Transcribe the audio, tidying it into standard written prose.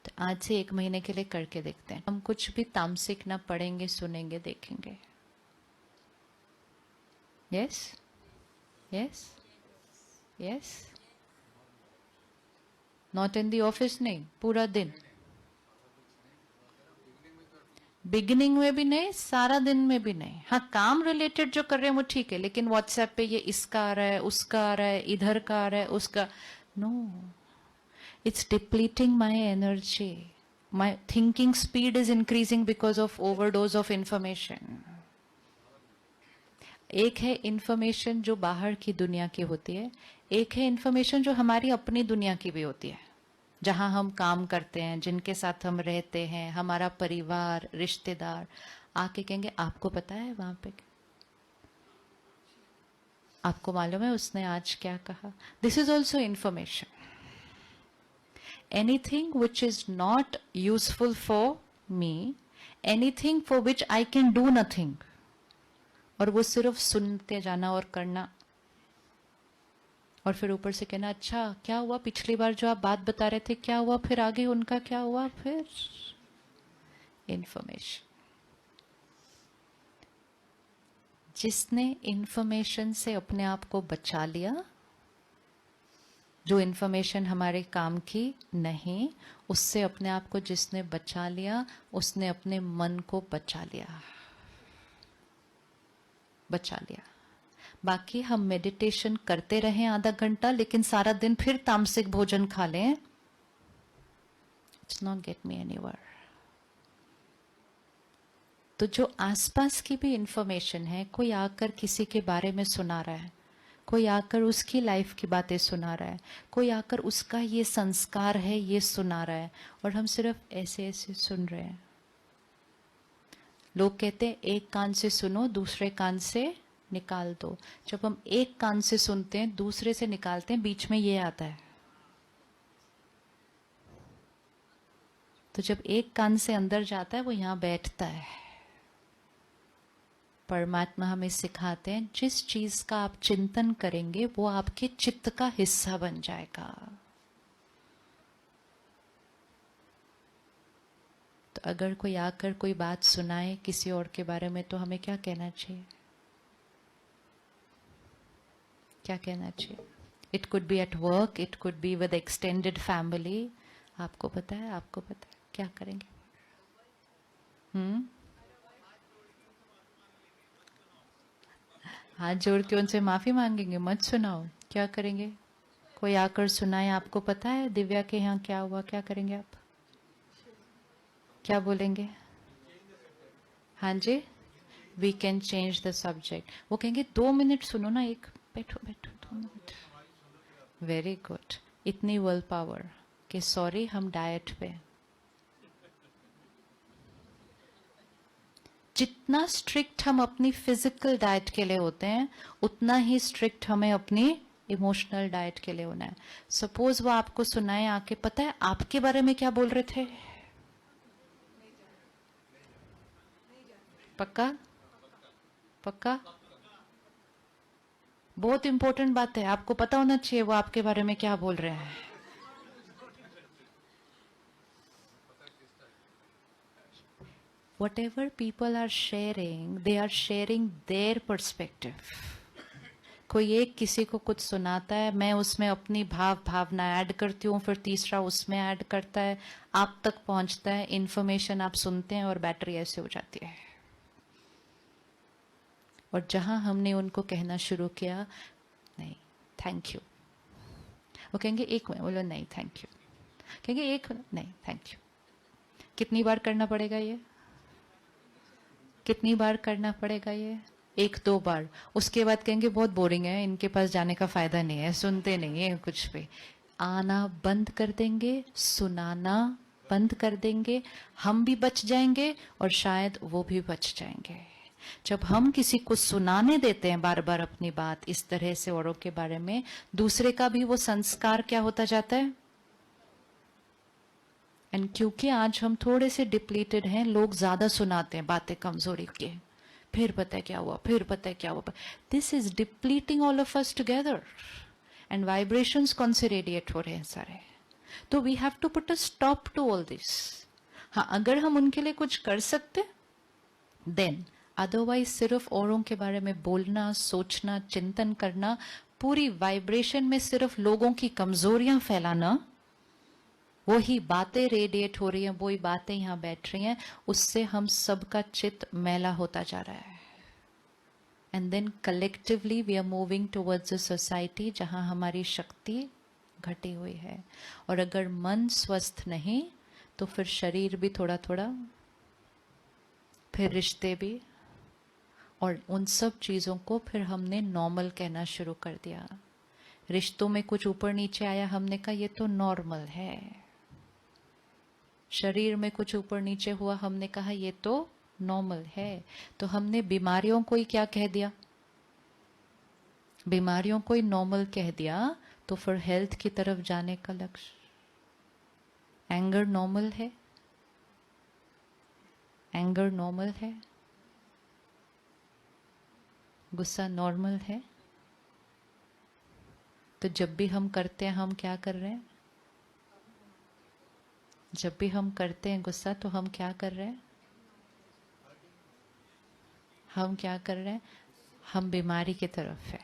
तो आज से 1 महीने के लिए करके देखते हैं, हम कुछ भी तामसिक ना पढ़ेंगे, सुनेंगे, देखेंगे। Yes yes yes. Not in the office, नहीं, पूरा दिन। बिगिनिंग में भी नहीं, सारा दिन में भी नहीं। हाँ, काम रिलेटेड जो कर रहे हैं वो ठीक है, लेकिन व्हाट्सएप पे ये इसका आ रहा है, उसका आ रहा है, इधर का आ रहा है, उसका, no, it's depleting my energy. My thinking speed is increasing because of overdose of information. एक है इंफॉर्मेशन जो बाहर की दुनिया की होती है, एक है इंफॉर्मेशन जो हमारी अपनी दुनिया की भी होती है, जहां हम काम करते हैं, जिनके साथ हम रहते हैं, हमारा परिवार, रिश्तेदार आके कहेंगे आपको पता है वहां पे, आपको मालूम है उसने आज क्या कहा। This is also information. Anything which is not useful for me, anything for which I can do nothing, और वो सिर्फ सुनते जाना और करना, और फिर ऊपर से कहना अच्छा क्या हुआ, पिछली बार जो आप बात बता रहे थे क्या हुआ, फिर आगे उनका क्या हुआ, फिर इंफॉर्मेशन। जिसने इंफॉर्मेशन से अपने आप को बचा लिया, जो इंफॉर्मेशन हमारे काम की नहीं, उससे अपने आप को जिसने बचा लिया, उसने अपने मन को बचा लिया, बचा लिया। बाकी हम मेडिटेशन करते रहें आधा घंटा, लेकिन सारा दिन फिर तामसिक भोजन खा लें, it's not get me anywhere. तो जो आसपास की भी इंफॉर्मेशन है, कोई आकर किसी के बारे में सुना रहा है, कोई आकर उसकी लाइफ की बातें सुना रहा है, कोई आकर उसका ये संस्कार है ये सुना रहा है, और हम सिर्फ ऐसे ऐसे सुन रहे हैं। लोग कहते हैं एक कान से सुनो, दूसरे कान से निकाल दो। जब हम एक कान से सुनते हैं, दूसरे से निकालते हैं, बीच में ये आता है। तो जब एक कान से अंदर जाता है, वो यहां बैठता है। परमात्मा हमें सिखाते हैं जिस चीज का आप चिंतन करेंगे वो आपके चित्त का हिस्सा बन जाएगा। तो अगर कोई आकर कोई बात सुनाए किसी और के बारे में, तो हमें क्या कहना चाहिए, क्या कहना चाहिए? It could be at work, it could be with extended family. आपको पता है, आपको पता है, क्या करेंगे? हाथ जोड़ के उनसे माफी मांगेंगे, मत सुनाओ। क्या करेंगे? कोई आकर सुनाए, आपको पता है दिव्या के यहाँ क्या हुआ, क्या करेंगे आप? क्या बोलेंगे? हाँ जी, we can change the subject. वो कहेंगे 2 मिनट सुनो ना, एक बैठो बैठो 2 मिनट। Very good. इतनी विल पावर कि सॉरी हम डाइट पे। जितना स्ट्रिक्ट हम अपनी फिजिकल डाइट के लिए होते हैं, उतना ही स्ट्रिक्ट हमें अपनी इमोशनल डाइट के लिए होना है। सपोज वो आपको सुनाए आके, पता है आपके बारे में क्या बोल रहे थे? पक्का? पक्का? बहुत इंपॉर्टेंट बात है, आपको पता होना चाहिए वो आपके बारे में क्या बोल रहे हैं। Whatever people are sharing, they are sharing their perspective. कोई एक किसी को कुछ सुनाता है, मैं उसमें अपनी भावना ऐड करती हूँ, फिर तीसरा उसमें ऐड करता है, आप तक पहुंचता है, इंफॉर्मेशन आप सुनते हैं और बैटरी ऐसे हो जाती है। और जहां हमने उनको कहना शुरू किया नहीं थैंक यू, वो कहेंगे एक मिनट, बोलो नहीं थैंक यू, कहेंगे एक मिनट, नहीं थैंक यू। कितनी बार करना पड़ेगा ये? कितनी बार करना पड़ेगा ये? 1-2 बार। उसके बाद कहेंगे बहुत बोरिंग है, इनके पास जाने का फायदा नहीं है, सुनते नहीं है कुछ भी। आना बंद कर देंगे, सुनाना बंद कर देंगे, हम भी बच जाएंगे और शायद वो भी बच जाएंगे। जब हम किसी को सुनाने देते हैं बार बार अपनी बात इस तरह से औरों के बारे में, दूसरे का भी वो संस्कार क्या होता जाता है। एंड क्योंकि आज हम थोड़े से डिप्लीटेड हैं, लोग ज्यादा सुनाते हैं बातें कमजोरी के, फिर पता है क्या हुआ, फिर पता है क्या हुआ। This is depleting all of us together, and vibrations कौन से रेडिएट हो रहे हैं सारे? तो we have to put a stop to all this. हाँ, अगर हम उनके लिए कुछ कर सकते देन, अदरवाइज सिर्फ औरों के बारे में बोलना, सोचना, चिंतन करना, पूरी वाइब्रेशन में सिर्फ लोगों की कमजोरियां फैलाना, वही बातें रेडिएट हो रही हैं, वही बातें यहां बैठ रही हैं, उससे हम सबका चित्त मैला होता जा रहा है. And then collectively we are moving towards a society जहां हमारी शक्ति घटी हुई है. और अगर मन स्वस्थ नहीं तो फिर शरीर भी थोड़ा थोड़ा, फिर रिश्ते भी, और उन सब चीजों को फिर हमने नॉर्मल कहना शुरू कर दिया. रिश्तों में कुछ ऊपर नीचे आया, हमने कहा ये तो नॉर्मल है. शरीर में कुछ ऊपर नीचे हुआ, हमने कहा ये तो नॉर्मल है. तो हमने बीमारियों को ही क्या कह दिया, बीमारियों को ही नॉर्मल कह दिया. तो फिर हेल्थ की तरफ जाने का लक्ष्य, एंगर नॉर्मल है, एंगर नॉर्मल है, गुस्सा नॉर्मल है. तो जब भी हम करते हैं, हम क्या कर रहे हैं, जब भी हम करते हैं गुस्सा, तो हम क्या कर रहे हैं, हम क्या कर रहे हैं, हम बीमारी की तरफ है.